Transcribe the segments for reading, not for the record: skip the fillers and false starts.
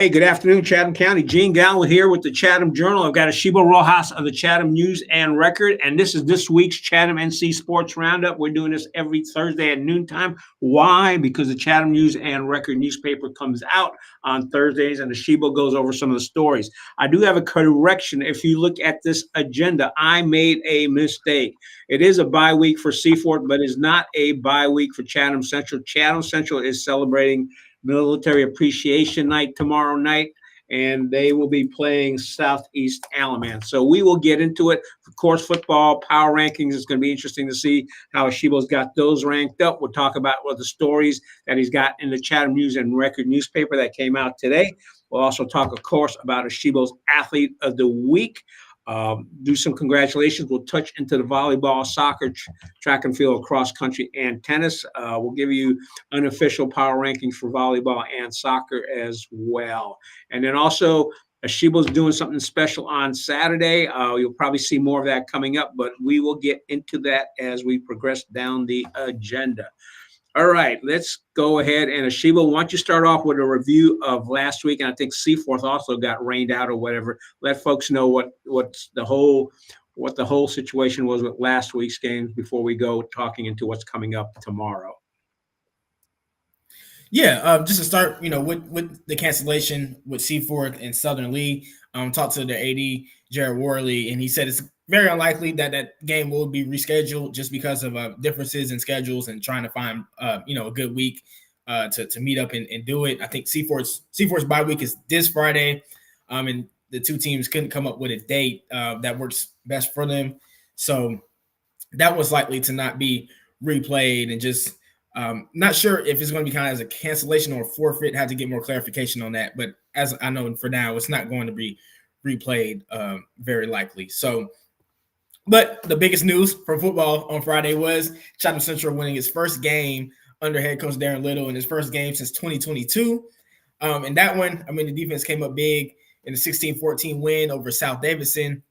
Hey, good afternoon, Chatham County. Gene Galin here with the Chatham Journal. I've got Asheebo Rojas of the Chatham News and Record, and this is this week's ChathamNC Sports Roundup. We're doing this every Thursday at noontime. Why? Because the Chatham News and Record newspaper comes out on Thursdays, and Asheebo goes over some of the stories. I do have a correction. If you look at this agenda, I made a mistake. It is a bye week for Seaforth, but it's not a bye week for Chatham Central. Chatham Central is celebrating Military Appreciation Night tomorrow night, and they will be playing Southeast Alamance. So we will get into it. Of course, football power rankings is going to be interesting to see how Asheebo's got those ranked up. We'll talk about what the stories that he's got in the Chatham News and Record newspaper that came out today. We'll also talk, of course, about Asheebo's Athlete of the Week. Do some congratulations. We'll touch into the volleyball, soccer, track and field, cross country, and tennis. We'll give you unofficial power rankings for volleyball and soccer as well. And then also, Asheebo's doing something special on Saturday. You'll probably see more of that coming up, but we will get into that as we progress down the agenda. All right, let's go ahead. And Asheebo, why don't you start off with a review of last week? And I think Seaforth also got rained out or whatever. Let folks know what the whole situation was with last week's games before we go talking into what's coming up tomorrow. Yeah, just to start, with the cancellation with Seaforth and Southern Lee, talked to the AD, Jared Worley, and he said it's very unlikely that game will be rescheduled just because of differences in schedules and trying to find, a good week to meet up and do it. I think Seaforth's bye week is this Friday, and the two teams couldn't come up with a date that works best for them. So that was likely to not be replayed, and just not sure if it's going to be kind of as a cancellation or a forfeit. Had to get more clarification on that. But as I know for now, it's not going to be replayed very likely. So, but the biggest news for football on Friday was Chatham Central winning its first game under head coach Darren Little in his first game since 2022. And that one, the defense came up big in the 16-14 win over South Davidson.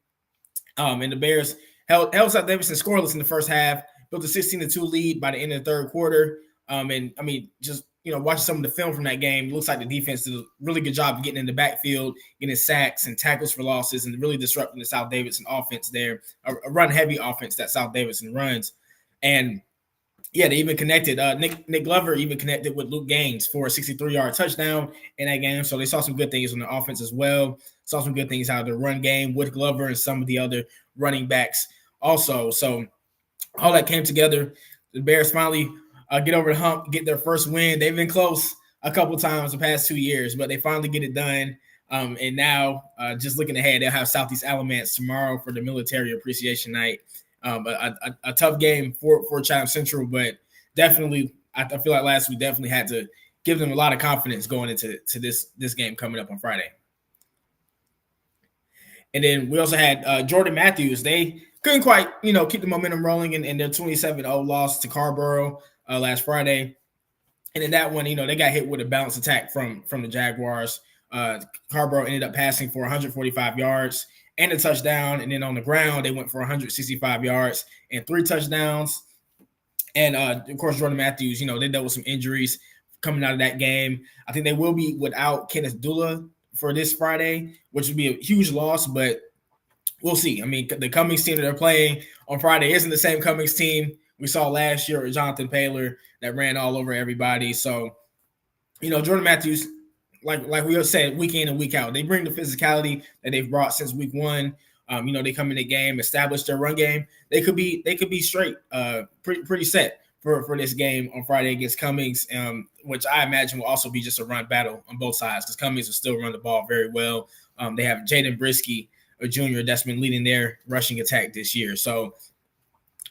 And the Bears held South Davidson scoreless in the first half, built a 16-2 lead by the end of the third quarter. Watching some of the film from that game, it looks like the defense did a really good job of getting in the backfield, getting sacks and tackles for losses, and really disrupting the South Davidson offense there, a run-heavy offense that South Davidson runs. And, yeah, they even connected. Nick Glover even connected with Luke Gaines for a 63-yard touchdown in that game. So they saw some good things on the offense as well. Saw some good things out of the run game with Glover and some of the other running backs also. So all that came together. The Bears finally get over the hump, get their first win. They've been close a couple times the past 2 years, but they finally get it done. And now, just looking ahead, they'll have Southeast Alamance tomorrow for the Military Appreciation Night. A tough game for Chatham Central, but definitely, I feel like last week definitely had to give them a lot of confidence going into this game coming up on Friday. And then we also had Jordan Matthews. They couldn't quite, keep the momentum rolling in their 27-0 loss to Carborough last Friday. And in that one, they got hit with a balanced attack from the Jaguars. Carborough ended up passing for 145 yards and a touchdown. And then on the ground, they went for 165 yards and 3 touchdowns. And, of course, Jordan Matthews, they dealt with some injuries coming out of that game. I think they will be without Kenneth Dula for this Friday, which would be a huge loss, but we'll see. The Cummings team that they're playing on Friday isn't the same Cummings team we saw last year with Jonathan Paylor that ran all over everybody. So, Jordan Matthews, like we said, week in and week out, they bring the physicality that they've brought since week one. They come in the game, establish their run game. They could be straight, pretty set for this game on Friday against Cummings, which I imagine will also be just a run battle on both sides because Cummings will still run the ball very well. They have Jaden Brisky, a junior that's been leading their rushing attack this year. So,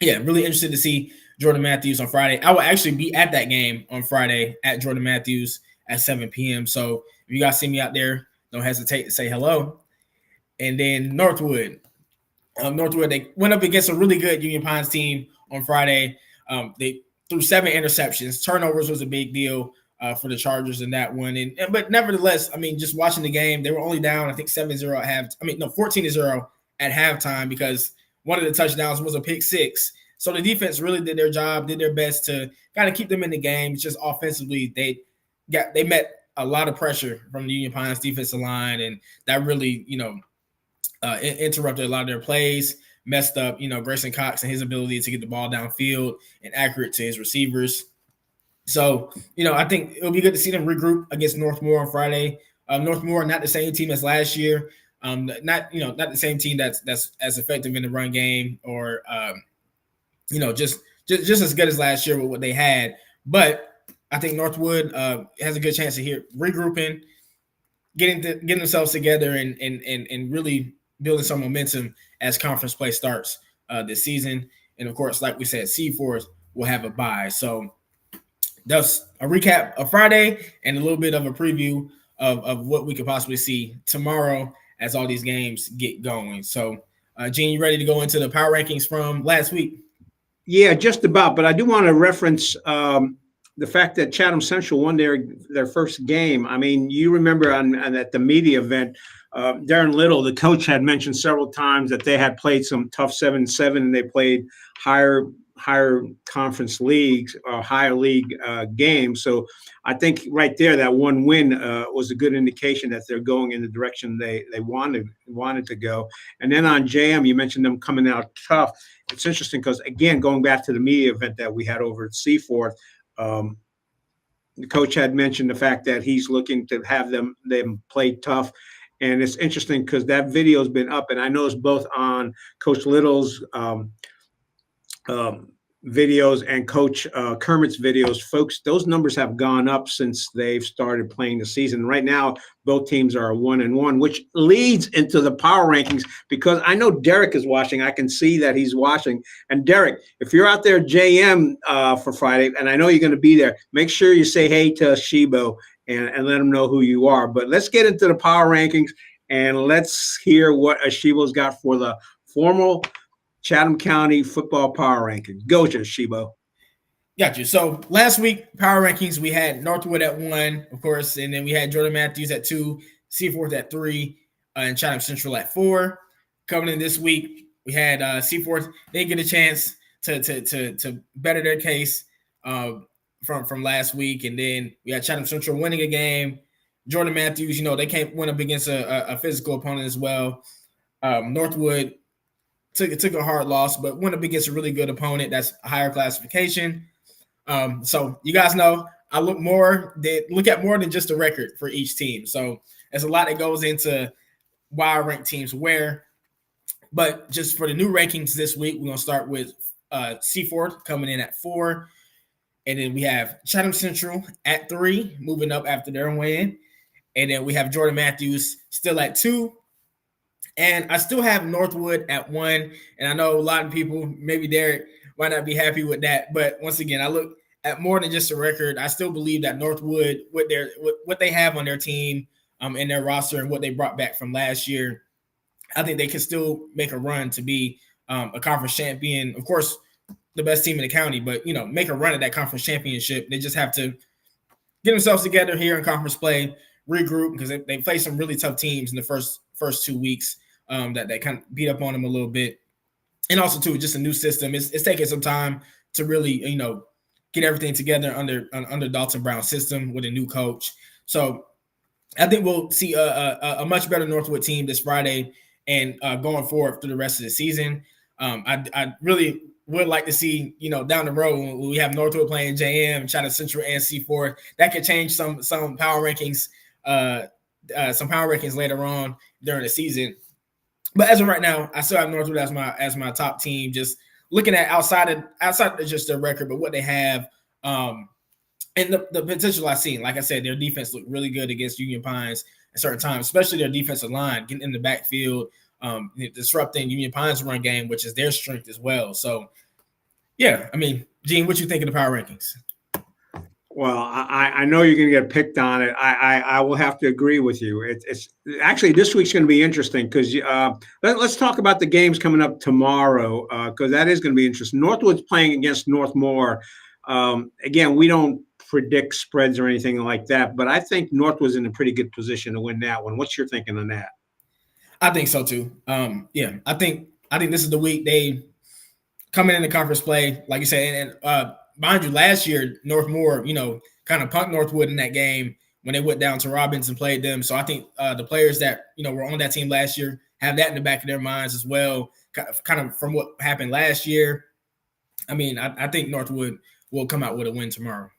yeah, really interested to see Jordan Matthews on Friday. I will actually be at that game on Friday at Jordan Matthews at 7 p.m. So if you guys see me out there, don't hesitate to say hello. And then Northwood, they went up against a really good Union Pines team on Friday. They threw 7 interceptions. Turnovers was a big deal for the Chargers in that one. But nevertheless, just watching the game, they were only down, I think 7-0 at 14-0 at halftime because one of the touchdowns was a pick six. So the defense really did their job, did their best to kind of keep them in the game. It's just offensively, they met a lot of pressure from the Union Pines defensive line, and that really, interrupted a lot of their plays, messed up, Grayson Cox and his ability to get the ball downfield and accurate to his receivers. So, I think it'll be good to see them regroup against Northmoor on Friday. Northmoor, not the same team as last year. Not the same team that's as effective in the run game, or just as good as last year with what they had. But I think Northwood has a good chance of regrouping, getting themselves together, and really building some momentum as conference play starts this season. And of course, like we said, Seaforth will have a bye. So that's a recap of Friday and a little bit of a preview of what we could possibly see tomorrow as all these games get going. So, Gene, you ready to go into the power rankings from last week? Yeah, just about. But I do want to reference the fact that Chatham Central won their first game. I mean, you remember at the media event, Darren Little, the coach, had mentioned several times that they had played some tough 7-7, and they played higher conference leagues or higher league games. So I think right there, that one win was a good indication that they're going in the direction they wanted to go. And then on JM, you mentioned them coming out tough. It's interesting because, again, going back to the media event that we had over at Seaforth, the coach had mentioned the fact that he's looking to have them play tough. And it's interesting because that video has been up, and I know it's both on Coach Little's videos and Coach Kermit's videos. Folks, those numbers have gone up since they've started playing the season. Right now, both teams are 1-1, which leads into the power rankings, because I know Derek is watching. I can see that he's watching. And Derek, if you're out there JM for Friday, and I know you're going to be there, make sure you say hey to Asheebo and let him know who you are. But let's get into the power rankings, and let's hear what Asheebo's got for the formal Chatham County football power rankings. Go to Asheebo. Got you. So last week, power rankings, we had Northwood at 1, of course, and then we had Jordan Matthews at 2, Seaforth at 3, and Chatham Central at 4. Coming in this week, we had Seaforth. They get a chance to better their case from last week, and then we had Chatham Central winning a game. Jordan Matthews, they can't win up against a physical opponent as well. Northwood took a hard loss, but went up against a really good opponent that's a higher classification. So you guys know I look at more than just a record for each team. So there's a lot that goes into why I rank teams where. But just for the new rankings this week, we're gonna start with Seaforth coming in at 4, and then we have Chatham Central at 3, moving up after their win, and then we have Jordan Matthews still at 2. And I still have Northwood at 1. And I know a lot of people, maybe Derek, might not be happy with that. But once again, I look at more than just a record. I still believe that Northwood, with what they have on their team, in their roster, and what they brought back from last year, I think they can still make a run to be a conference champion. Of course, the best team in the county, but, make a run at that conference championship. They just have to get themselves together here in conference play, regroup, because they play some really tough teams in the first 2 weeks. That kind of beat up on them a little bit. And also, too, just a new system. It's taking some time to really, get everything together under Dalton Brown's system with a new coach. So I think we'll see a much better Northwood team this Friday and going forward through the rest of the season. I really would like to see, down the road when we have Northwood playing JM, Chatham Central, and C4, that could change some power rankings, later on during the season. But as of right now, I still have Northwood as my top team. Just looking at outside of just their record, but what they have, and the potential I've seen. Like I said, their defense looked really good against Union Pines at certain times, especially their defensive line getting in the backfield, disrupting Union Pines' run game, which is their strength as well. So, yeah, I mean, Gene, what you think of the power rankings? Well, I know you're going to get picked on it. I will have to agree with you. It's actually, this week's going to be interesting because let's talk about the games coming up tomorrow, because that is going to be interesting. Northwood's playing against Northmoor. Again, we don't predict spreads or anything like that, but I think Northwood's in a pretty good position to win that one. What's your thinking on that? I think so too. Yeah, I think this is the week they come in the conference play, like you said, and mind you, last year Northmoor, kind of punked Northwood in that game when they went down to Robbins and played them. So I think the players that, were on that team last year have that in the back of their minds as well, kind of from what happened last year. I mean, I think Northwood will come out with a win tomorrow.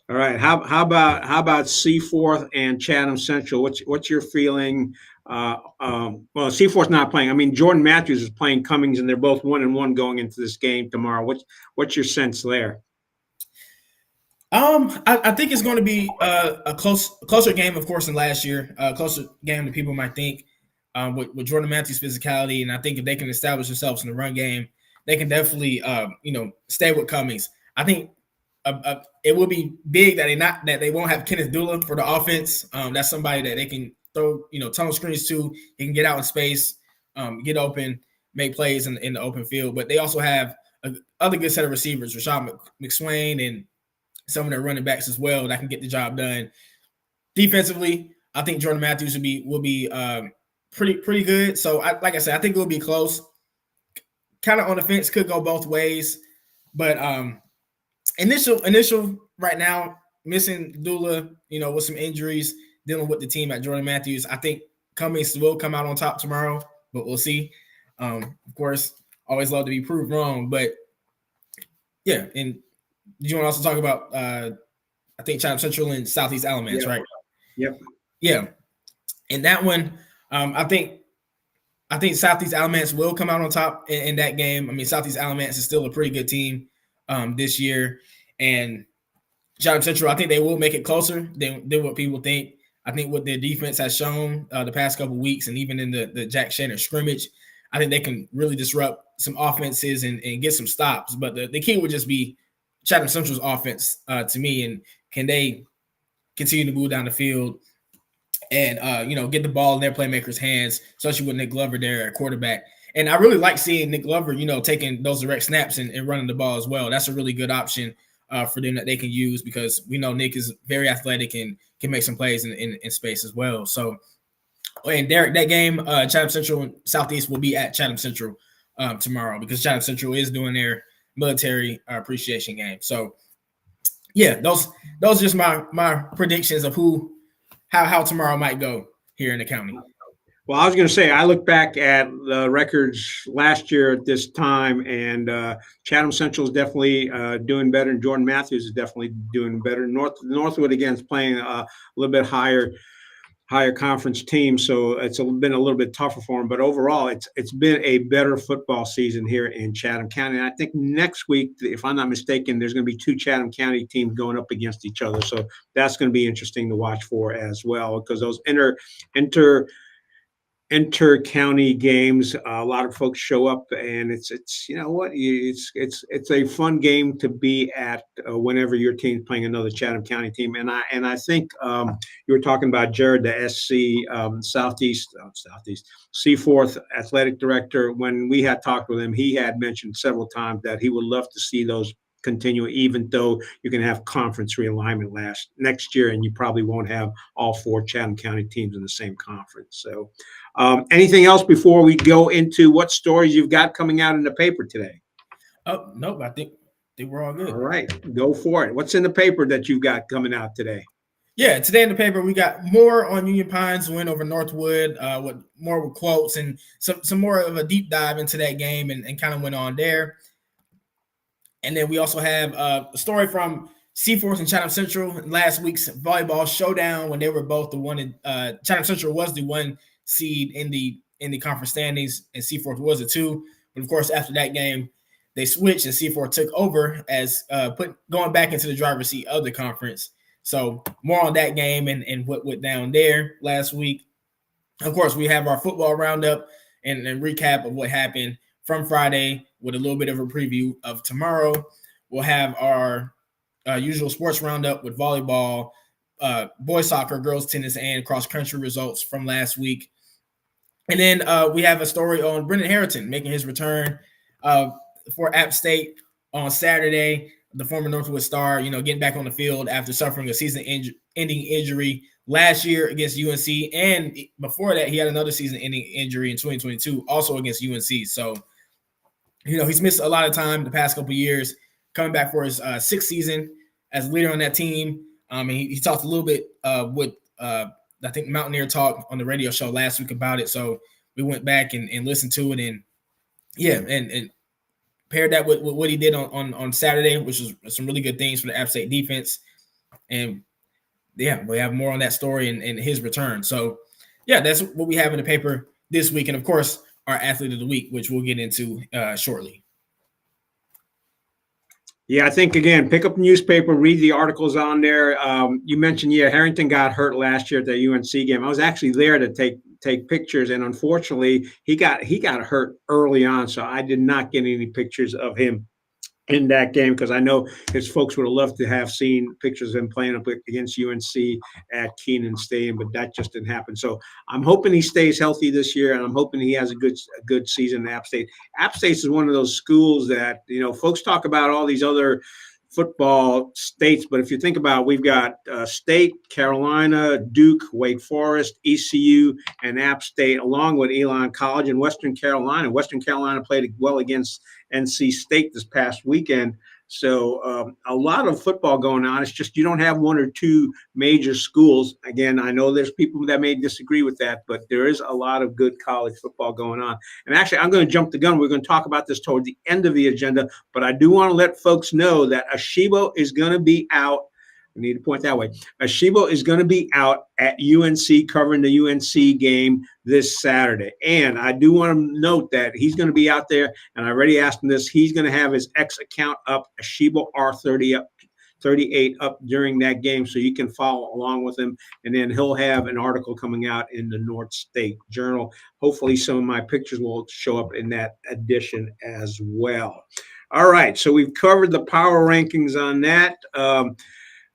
All right. How about Seaforth and Chatham Central? What's your feeling? Well, Seaforth's not playing. I mean, Jordan Matthews is playing Cummings, and they're both 1-1 going into this game tomorrow. What's your sense there? I think it's going to be a closer game, of course, than last year. A closer game than people might think. With Jordan Matthews' physicality, and I think if they can establish themselves in the run game, they can definitely, stay with Cummings. I think it will be big that they won't have Kenneth Dula for the offense. That's somebody that they can throw, tunnel screens to. He can get out in space, get open, make plays in the open field. But they also have other good set of receivers, Rashad McSwain and some of their running backs as well that can get the job done. Defensively, I think Jordan Matthews will be pretty good. So, like I said, I think it will be close. Kind of on the fence, could go both ways. But initial right now, missing Dula, with some injuries, dealing with the team at Jordan Matthews. I think Cummings will come out on top tomorrow, but we'll see. Of course, always love to be proved wrong. But, yeah, and did you want to also talk about, I think, Chatham Central and Southeast Alamance, right? Yep. Yeah. And that one, I think Southeast Alamance will come out on top in that game. I mean, Southeast Alamance is still a pretty good team this year. And Chatham Central, I think they will make it closer than what people think. I think what their defense has shown the past couple of weeks, and even in the Jack Shannon scrimmage, I think they can really disrupt some offenses and get some stops. But the key would just be Chatham Central's offense to me, and can they continue to move down the field and get the ball in their playmakers' hands, especially with Nick Glover there at quarterback. And I really like seeing Nick Glover, taking those direct snaps and running the ball as well. That's a really good option for them that they can use, because we know Nick is very athletic and can make some plays in space as well. So, and Derek, that game, Chatham Central and Southeast will be at Chatham Central tomorrow, because Chatham Central is doing their military appreciation game. So, yeah, those are just my predictions of how tomorrow might go here in the county. Well, I was going to say, I look back at the records last year at this time, and Chatham Central is definitely doing better, and Jordan Matthews is definitely doing better. Northwood, again, is playing a little bit higher conference team, so it's been a little bit tougher for them. But overall, it's been a better football season here in Chatham County. And I think next week, if I'm not mistaken, there's going to be 2 Chatham County teams going up against each other. So that's going to be interesting to watch for as well, because those inter-county games, a lot of folks show up, and it's a fun game to be at whenever your team's playing another Chatham County team. And I think you were talking about Jared, the SC Southeast Seaforth athletic director. When we had talked with him, he had mentioned several times that he would love to see those continue, even though you can have conference realignment next year, and you probably won't have all 4 Chatham County teams in the same conference. So anything else before we go into what stories you've got coming out in the paper today? Oh, nope. I think we're all good. All right, go for it. What's in the paper that you've got coming out today? Yeah, today in the paper, we got more on Union Pine's win over Northwood, with more quotes and some more of a deep dive into that game and kind of went on there. And then we also have a story from Seaforth and Chatham Central in last week's volleyball showdown, when they were both the one. Chatham Central was the 1 seed in the conference standings, and Seaforth was a 2. But of course, after that game, they switched, and Seaforth took over as going back into the driver's seat of the conference. So more on that game and what went down there last week. Of course, we have our football roundup and recap of what happened from Friday, with a little bit of a preview of tomorrow. We'll have our usual sports roundup with volleyball, boys soccer, girls tennis, and cross country results from last week. And then we have a story on Brendan Harrington making his return for App State on Saturday. The former Northwood star, getting back on the field after suffering a season-ending injury last year against UNC. And before that, he had another season-ending injury in 2022, also against UNC. So, he's missed a lot of time the past couple of years, coming back for his 6th season as leader on that team. And he talked a little bit with I think Mountaineer Talk on the radio show last week about it. So we went back and listened to it, and and paired that with what he did on Saturday, which was some really good things for the App State defense. And we have more on that story and his return. So that's what we have in the paper this week. And of course, our athlete of the week, which we'll get into shortly. Yeah, I think, again, pick up the newspaper, read the articles on there. You mentioned, Harrington got hurt last year at the UNC game. I was actually there to take pictures, and unfortunately, he got hurt early on, so I did not get any pictures of him in that game, because I know his folks would have loved to have seen pictures of him playing up against UNC at Kenan Stadium, but that just didn't happen. So I'm hoping he stays healthy this year, and I'm hoping he has a good season at App State. App State is one of those schools that, folks talk about all these other football states, but if you think about it, we've got State, Carolina, Duke, Wake Forest, ECU, and App State, along with Elon College and Western Carolina. Western Carolina played well against NC State this past weekend. So a lot of football going on. It's just you don't have one or two major schools. Again, I know there's people that may disagree with that, but there is a lot of good college football going on. And actually, I'm going to jump the gun. We're going to talk about this toward the end of the agenda, but I do want to let folks know that Asheebo is going to be out. I need to point that way. Asheebo is going to be out at UNC covering the UNC game this Saturday. And I do want to note that he's going to be out there, and I already asked him this. He's going to have his X account up, Asheebo R30 up, 38 up during that game, so you can follow along with him. And then he'll have an article coming out in the North State Journal. Hopefully some of my pictures will show up in that edition as well. All right, so we've covered the power rankings on that.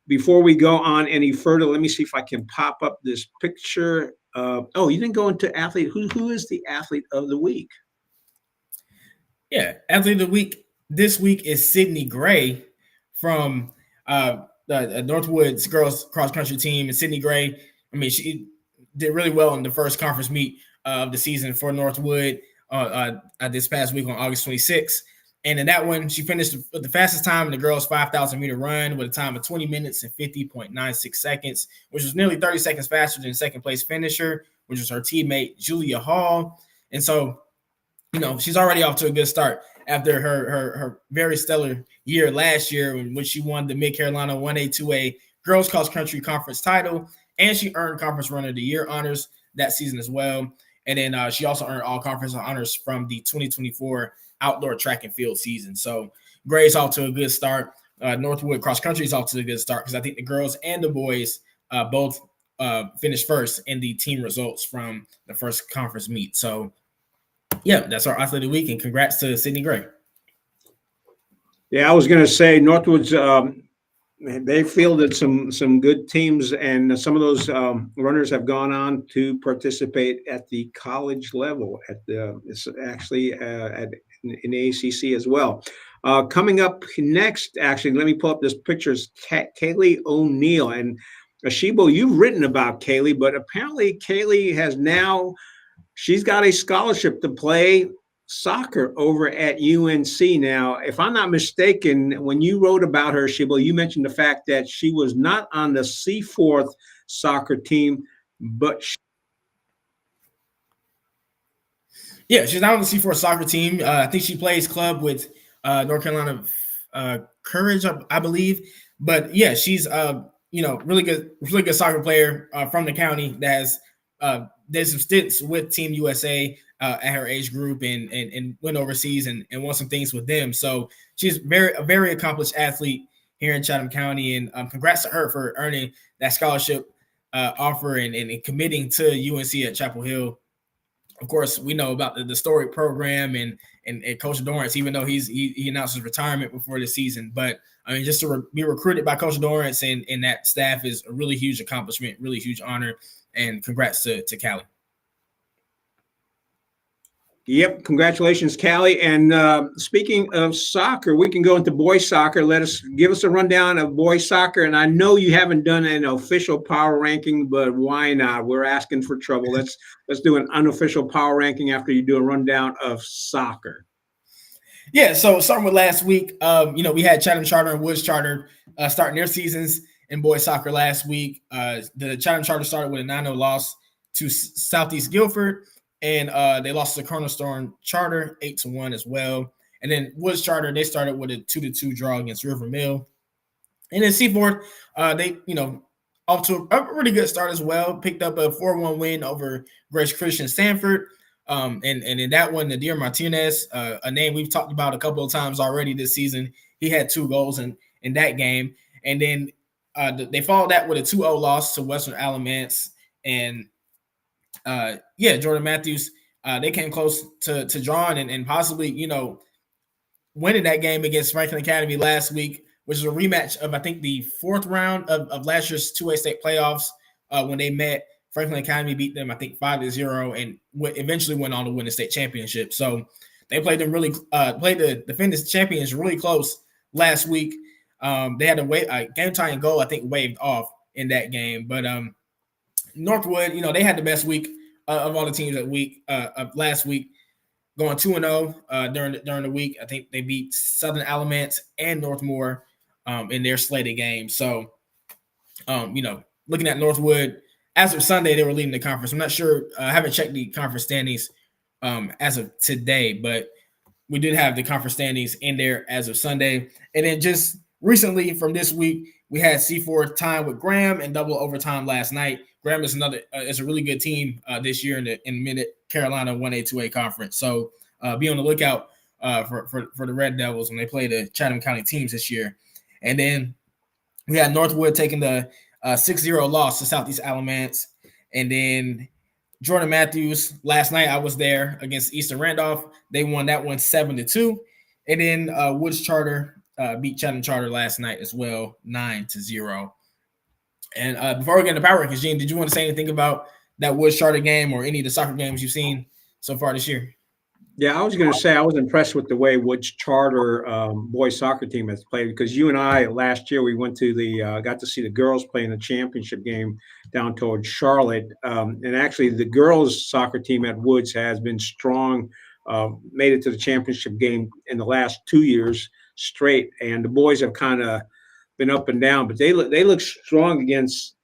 Before we go on any further, let me see if I can pop up this picture. You didn't go into athlete. Who is the athlete of the week? Yeah, athlete of the week this week is Sydney Gray from the Northwood's girls cross country team. And Sydney Gray, she did really well in the first conference meet of the season for Northwood this past week on August 26th. And in that one, she finished with the fastest time in the girls' 5,000-meter run with a time of 20 minutes and 50.96 seconds, which was nearly 30 seconds faster than second-place finisher, which was her teammate, Julia Hall. And so, she's already off to a good start after her very stellar year last year, in which she won the Mid-Carolina 1A, 2A Girls Cross Country Conference title, and she earned Conference Runner of the Year honors that season as well. And then she also earned all conference honors from the 2024 outdoor track and field season. So Gray's off to a good start. Northwood cross country is off to a good start, because I think the girls and the boys both finished first in the team results from the first conference meet. So that's our athlete of the week, and congrats to Sydney Gray. Yeah, I was going to say Northwood's they fielded some good teams, and some of those runners have gone on to participate at the college level. It's actually in the ACC as well. Coming up next, actually, let me pull up this picture. Is Kaylee O'Neill. And Asheebo, you've written about Kaylee, but apparently Kaylee she's got a scholarship to play soccer over at UNC. Now, if I'm not mistaken, when you wrote about her, Asheebo, you mentioned the fact that she was not on the Seaforth soccer team, but she's not on the Seaforth soccer team. I think she plays club with North Carolina Courage, I believe. But she's really good soccer player from the county that has did some stints with Team USA at her age group and went overseas and won some things with them. So she's a very accomplished athlete here in Chatham County, and congrats to her for earning that scholarship offer and committing to UNC at Chapel Hill. Of course, we know about the Story program and Coach Dorrance, even though he announced his retirement before the season. But just to be recruited by Coach Dorrance and that staff is a really huge accomplishment, really huge honor, and congrats to Callie. Yep, congratulations, Callie. And speaking of soccer, we can go into boys soccer. Give us a rundown of boys soccer. And I know you haven't done an official power ranking, but why not? We're asking for trouble. Let's do an unofficial power ranking after you do a rundown of soccer. Yeah, so starting with last week, we had Chatham Charter and Woods Charter starting their seasons, in boys soccer last week. The Chatham Charter started with a 9-0 loss to Southeast Guilford, and they lost to Cornerstone Charter 8-1 as well. And then Woods Charter, they started with a 2-2 draw against River Mill. And then Seaforth, they, off to a really good start as well. Picked up a 4-1 win over Grace Christian Sanford. And in that one, Nadir Martinez, a name we've talked about a couple of times already this season, he had 2 goals in that game. And then they followed that with a 2-0 loss to Western Alamance. And Jordan Matthews, they came close to drawing and possibly, winning that game against Franklin Academy last week, which is a rematch of, I think, the 4th round of last year's 2A state playoffs when they met. Franklin Academy beat them, I think, 5-0, and eventually went on to win the state championship. So they played them played the defending champions really close last week. They had a game tying goal, I think, waved off in that game. But Northwood, they had the best week of all the teams of last week, going 2-0 during the week. I think they beat Southern Alamance and Northmore in their slated games. So, looking at Northwood, as of Sunday, they were leading the conference. I'm not sure. I haven't checked the conference standings as of today, but we did have the conference standings in there as of Sunday. And then just recently from this week, we had Seaforth tying with Graham in double overtime last night. Graham is is a really good team this year in Mid-Carolina 1A, 2A conference. So be on the lookout for the Red Devils when they play the Chatham County teams this year. And then we had Northwood taking the 6-0 loss to Southeast Alamance. And then Jordan Matthews, last night I was there against Eastern Randolph. They won that one 7-2. And then Woods Charter beat Chatham Charter last night as well, 9-0. And before we get into power rankings, Gene, did you want to say anything about that Woods Charter game or any of the soccer games you've seen so far this year? Yeah, I was going to say I was impressed with the way Woods Charter boys soccer team has played, because you and I last year we went to got to see the girls play in the championship game down towards Charlotte, and actually the girls soccer team at Woods has been strong, made it to the championship game in the last 2 years straight, and the boys have kind of been up and down, but they look strong against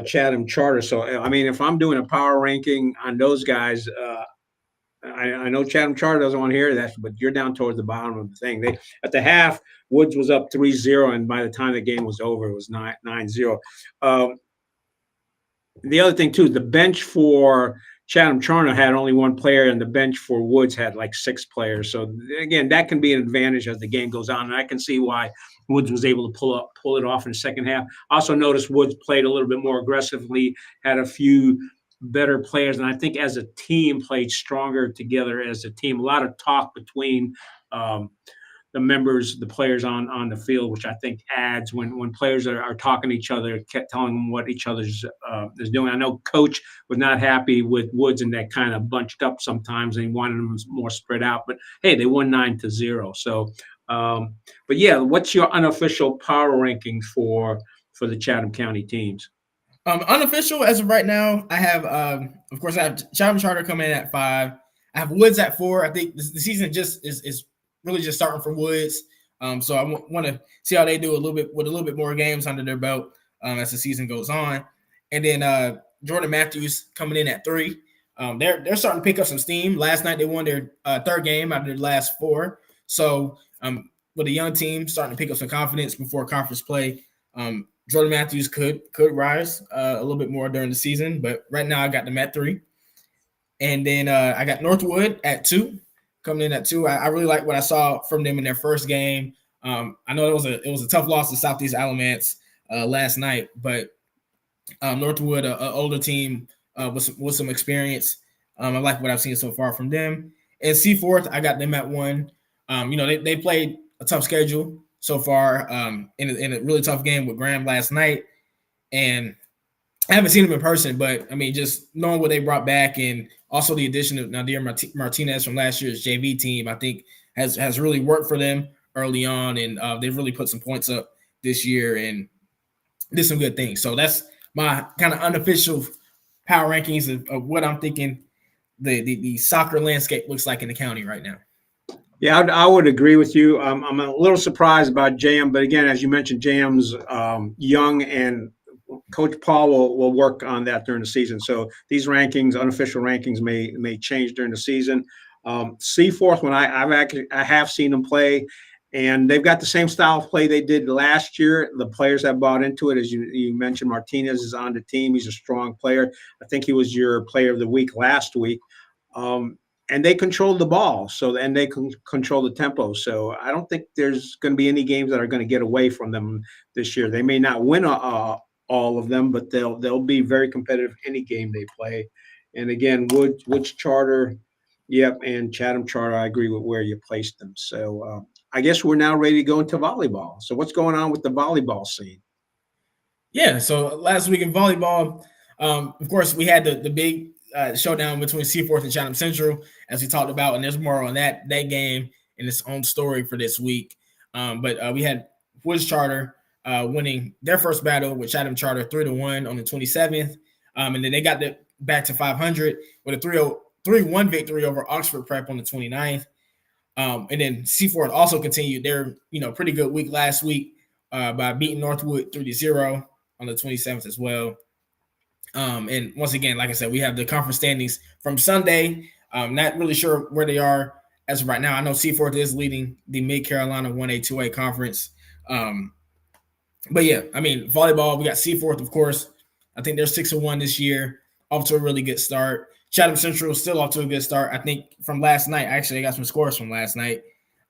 Chatham Charter. So I mean, if I'm doing a power ranking on those guys. I know Chatham Charter doesn't want to hear that, but you're down towards the bottom of the thing. They at the half, Woods was up 3-0, and by the time the game was over, it was 9-0. The other thing too, the bench for Chatham Charter had only 1 player, and the bench for Woods had like 6 players. So again, that can be an advantage as the game goes on, and I can see why Woods was able to pull it off in the second half. Also noticed Woods played a little bit more aggressively, had a few better players, and I think as a team played stronger together as a team. A lot of talk between the members, the players on the field, which I think adds when players are talking to each other, kept telling them what each other's is doing. I know Coach was not happy with Woods, and that kind of bunched up sometimes, and he wanted them more spread out. But hey, they won 9-0. So, but yeah, what's your unofficial power rankings for the Chatham County teams? Unofficial as of right now, I have, of course, I have Chatham Charter coming in at 5. I have Woods at 4. I think the season just is really just starting for Woods. So I want to see how they do a little bit more games under their belt as the season goes on. And then Jordan Matthews coming in at 3. They're starting to pick up some steam. Last night they won their 3rd game out of their last 4. So with a young team starting to pick up some confidence before conference play, Jordan Matthews could rise a little bit more during the season, but right now I got them at 3. And then I got Northwood at 2, coming in at 2. I really like what I saw from them in their first game. I know it was a tough loss to Southeast Alamance last night, but Northwood, an older team with some experience. I like what I've seen so far from them. And Seaforth, I got them at 1. They played a tough schedule so far in a really tough game with Graham last night. And I haven't seen him in person, but, I mean, just knowing what they brought back and also the addition of Nadir Martinez from last year's JV team, I think has really worked for them early on. And they've really put some points up this year and did some good things. So that's my kind of unofficial power rankings of what I'm thinking the soccer landscape looks like in the county right now. Yeah, I would agree with you. I'm a little surprised about JM, but again, as you mentioned, JM's young, and Coach Paul will work on that during the season. So these rankings, unofficial rankings, may change during the season. Seaforth, when I have seen them play, and they've got the same style of play they did last year. The players have bought into it, as you mentioned. Martinez is on the team; he's a strong player. I think he was your player of the week last week. And they control the ball, and they can control the tempo. So I don't think there's going to be any games that are going to get away from them this year. They may not win all of them, but they'll be very competitive any game they play. And again, Woods Charter, yep, and Chatham Charter, I agree with where you placed them. So I guess we're now ready to go into volleyball. So what's going on with the volleyball scene? Yeah, so last week in volleyball, of course, we had the big showdown between Seaforth and Chatham Central, as we talked about, and there's more on that game and its own story for this week. But we had Woods Charter winning their first battle with Chatham Charter 3-1 on the 27th, and then they got back to 500 with a 3-1 victory over Oxford Prep on the 29th. And then Seaforth also continued their pretty good week last week by beating Northwood 3-0 on the 27th as well. And once again, like I said, we have the conference standings from Sunday. Not really sure where they are as of right now. I know Seaforth is leading the Mid-Carolina 1A, 2A conference. But yeah, I mean, volleyball, we got Seaforth, of course. I think they're 6-1 this year, off to a really good start. Chatham Central is still off to a good start. I think from last night, actually, I got some scores from last night.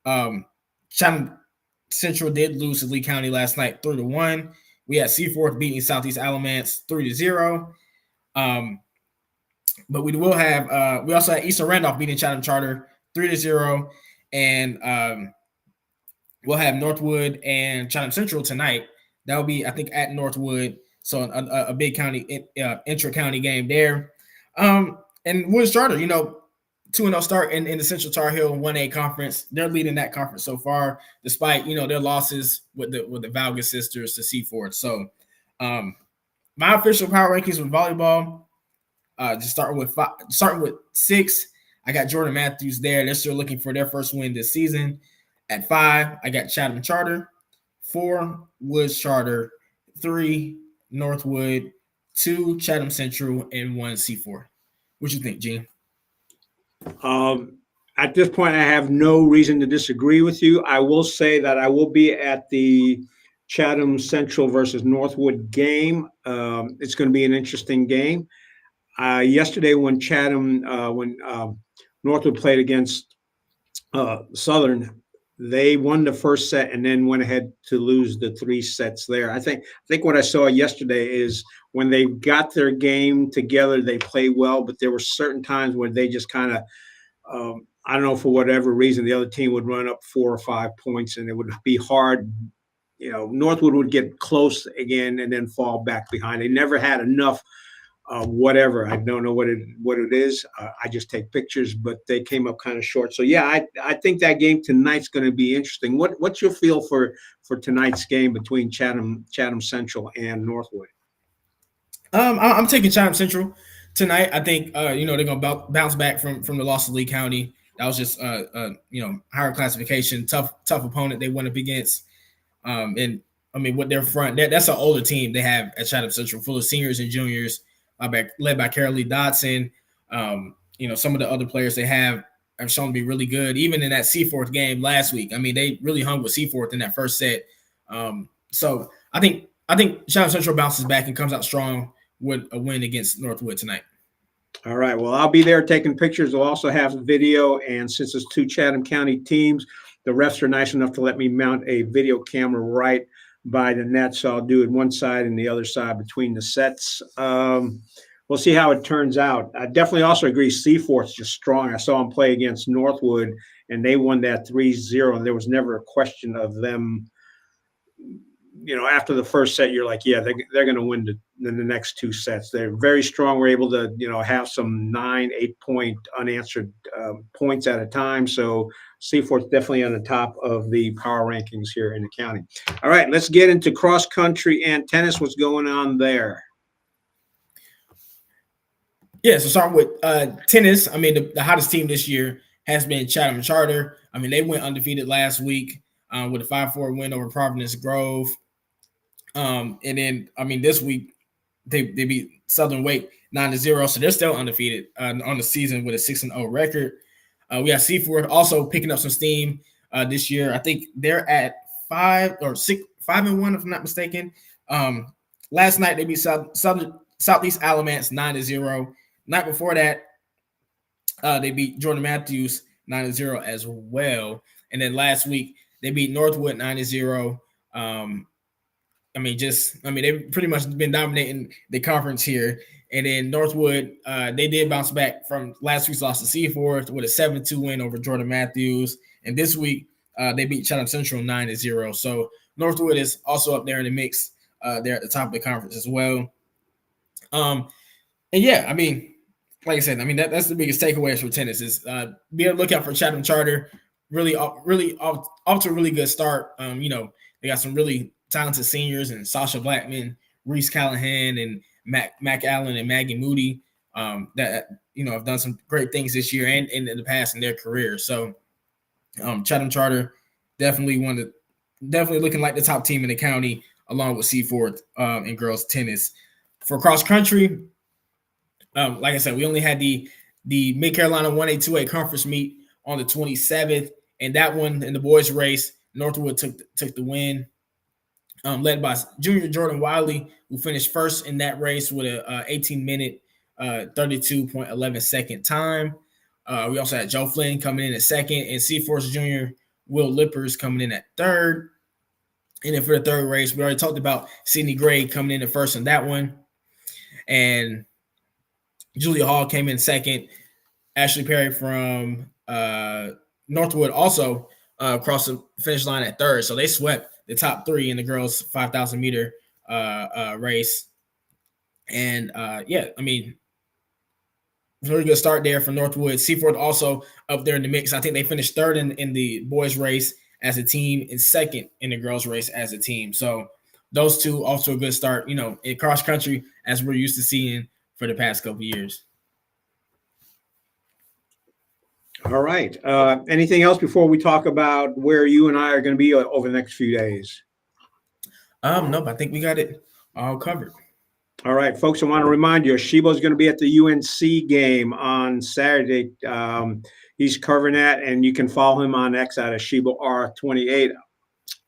Chatham Central did lose to Lee County last night 3-1. We had Seaforth beating Southeast Alamance 3-0. But we will have we also had Eastern Randolph beating Chatham Charter 3-0. And we'll have Northwood and Chatham Central tonight. That will be, I think, at Northwood. So a big county intra-county game there. And Woods Charter, 2-0 start in the Central Tar Heel 1A conference. They're leading that conference so far, despite their losses with the Valga sisters to Seaforth. So my official power rankings with volleyball, just starting with 6, I got Jordan Matthews there. They're still looking for their first win this season. At 5, I got Chatham Charter. 4, Woods Charter. 3, Northwood. 2, Chatham Central, and 1, Seaforth. What you think, Gene? At this point, I have no reason to disagree with you. I will say that I will be at the Chatham Central versus Northwood game. It's going to be an interesting game. Yesterday, when Northwood played against Southern, they won the first set and then went ahead to lose the 3 sets there. I think what I saw yesterday is when they got their game together, they played well, but there were certain times where they just kind of, I don't know, for whatever reason, the other team would run up 4 or 5 points, and it would be hard. Northwood would get close again and then fall back behind. They never had enough. Whatever, I don't know what it is. I just take pictures, but they came up kind of short. So yeah, I think that game tonight's going to be interesting. What's your feel for tonight's game between Chatham Central and Northwood? I'm taking Chatham Central tonight. I think they're going to bounce back from the loss to Lee County. That was just higher classification, tough opponent they went up against. And I mean, with their front, that's an older team they have at Chatham Central, full of seniors and juniors. Led by Kaylee Dodson. Some of the other players they have shown to be really good. Even in that Seaforth game last week, I mean, they really hung with Seaforth in that first set. So I think Chatham Central bounces back and comes out strong with a win against Northwood tonight. All right. Well, I'll be there taking pictures. We'll also have video, and since it's 2 Chatham County teams, the refs are nice enough to let me mount a video camera right by the net, so I'll do it one side and the other side between the sets. We'll see how it turns out. I definitely also agree Seaforth's just strong. I saw them play against Northwood, and they won that 3-0, and there was never a question of them. After the first set, you're like, yeah, they're going to win the next 2 sets. They're very strong. We're able to, have some 9-8 point unanswered points at a time. So Seaforth's definitely on the top of the power rankings here in the county. All right, let's get into cross country and tennis. What's going on there? Yeah, so starting with tennis, I mean, the hottest team this year has been Chatham Charter. I mean, they went undefeated last week with a 5-4 win over Providence Grove. And then, I mean, this week they beat Southern Wake 9-0, so they're still undefeated on the season with a 6-0 record. We have Seaforth also picking up some steam this year. I think they're at 5-1, if I'm not mistaken. Last night they beat Southeast Alamance 9-0. Night before that, they beat Jordan Matthews 9-0 as well. And then last week they beat Northwood 9-0. They've pretty much been dominating the conference here. And then Northwood, they did bounce back from last week's loss to Seaforth with a 7-2 win over Jordan Matthews. And this week, they beat Chatham Central 9-0. So Northwood is also up there in the mix. They're at the top of the conference as well. And yeah, I mean, like I said, I mean, that's the biggest takeaways for tennis is be on the lookout for Chatham Charter. Really off to a really good start. They got some really talented seniors and Sasha Blackman, Reese Callahan, and Mac Allen and Maggie Moody that have done some great things this year and in the past in their career. So Chatham Charter definitely looking like the top team in the county, along with Seaforth and girls tennis. For cross country, like I said, we only had the Mid Carolina 1A 2A conference meet on the 27th, and that one in the boys race, Northwood took the win. Led by junior Jordan Wiley, who finished first in that race with a 18-minute, 32.11 second time. We also had Joe Flynn coming in at second, and Seaforth junior Will Lippers coming in at third. And then for the third race, we already talked about Sydney Gray coming in at first in that one. And Julia Hall came in second. Ashley Perry from Northwood also crossed the finish line at third. So they swept the top three in the girls' 5,000 meter race. And really good start there for Northwood. Seaforth also up there in the mix. I think they finished third in the boys' race as a team and second in the girls' race as a team. So those two also a good start, in cross country as we're used to seeing for the past couple of years. All right. Anything else before we talk about where you and I are going to be over the next few days? Nope. I think we got it all covered. All right, folks. I want to remind you, Asheebo is going to be at the UNC game on Saturday. He's covering that, and you can follow him on X at Asheebo R28.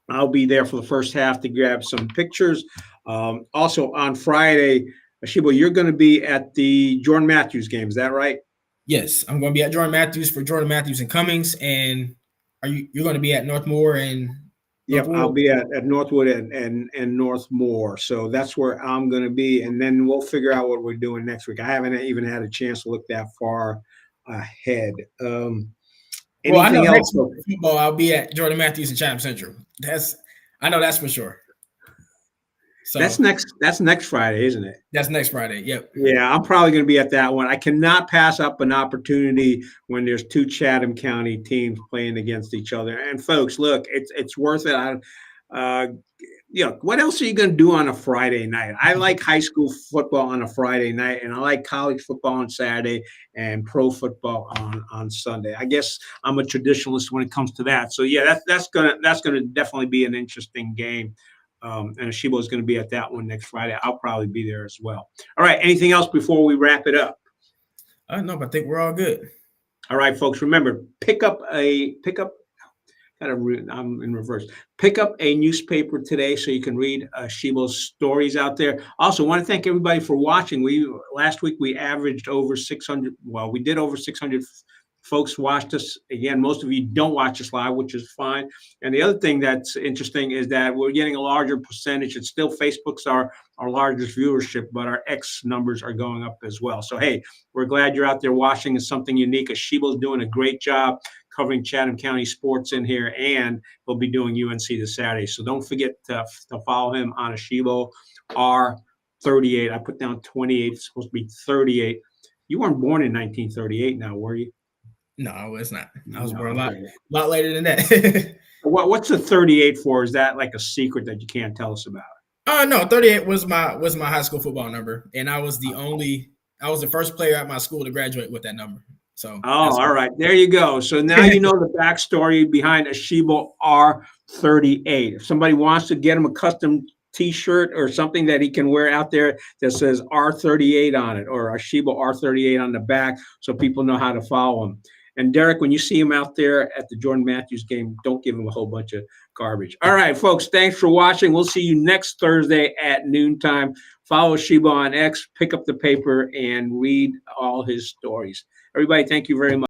I'll be there for the first half to grab some pictures. Also on Friday, Asheebo, you're going to be at the Jordan Matthews game. Is that right? Yes, I'm going to be at Jordan Matthews for Jordan Matthews and Cummings. And you're going to be at Northmore and Yep, I'll be at Northwood and Northmore. So that's where I'm going to be. And then we'll figure out what we're doing next week. I haven't even had a chance to look that far ahead. Anything else? Football, I'll be at Jordan Matthews and Chatham Central. I know that's for sure. So that's next Friday, isn't it? That's next Friday. Yep. Yeah, I'm probably going to be at that one. I cannot pass up an opportunity when there's two Chatham County teams playing against each other. And folks, look, it's worth it. What else are you going to do on a Friday night? I like high school football on a Friday night, and I like college football on Saturday and pro football on Sunday. I guess I'm a traditionalist when it comes to that. So yeah, that's gonna definitely be an interesting game. And Asheebo is going to be at that one next Friday. I'll probably be there as well. All right. Anything else before we wrap it up? No, but I think we're all good. All right, folks. Remember, I'm in reverse. Pick up a newspaper today so you can read Asheebo's stories out there. Also, want to thank everybody for watching. Last week we averaged over 600. Well, we did over 600 folks watched us. Again, most of you don't watch us live, which is fine. And the other thing that's interesting is that we're getting a larger percentage. It's still Facebook's our largest viewership, but our X numbers are going up as well. So, hey, we're glad you're out there watching. It's something unique. Asheebo's doing a great job covering Chatham County sports in here, and we'll be doing UNC this Saturday. So don't forget to follow him on Asheebo R38. I put down 28. It's supposed to be 38. You weren't born in 1938 now, were you? No, I was not. I was born a lot later than that. What's the 38 for? Is that like a secret that you can't tell us about? No, 38 was my high school football number, and I was the first player at my school to graduate with that number. So, oh, all right. There you go. So now you know the backstory behind Asheebo R38. If somebody wants to get him a custom T-shirt or something that he can wear out there that says R38 on it, or Asheebo R38 on the back, so people know how to follow him. And Derek, when you see him out there at the Jordan Matthews game, don't give him a whole bunch of garbage. All right, folks, thanks for watching. We'll see you next Thursday at noontime. Follow Asheebo on X, pick up the paper, and read all his stories. Everybody, thank you very much.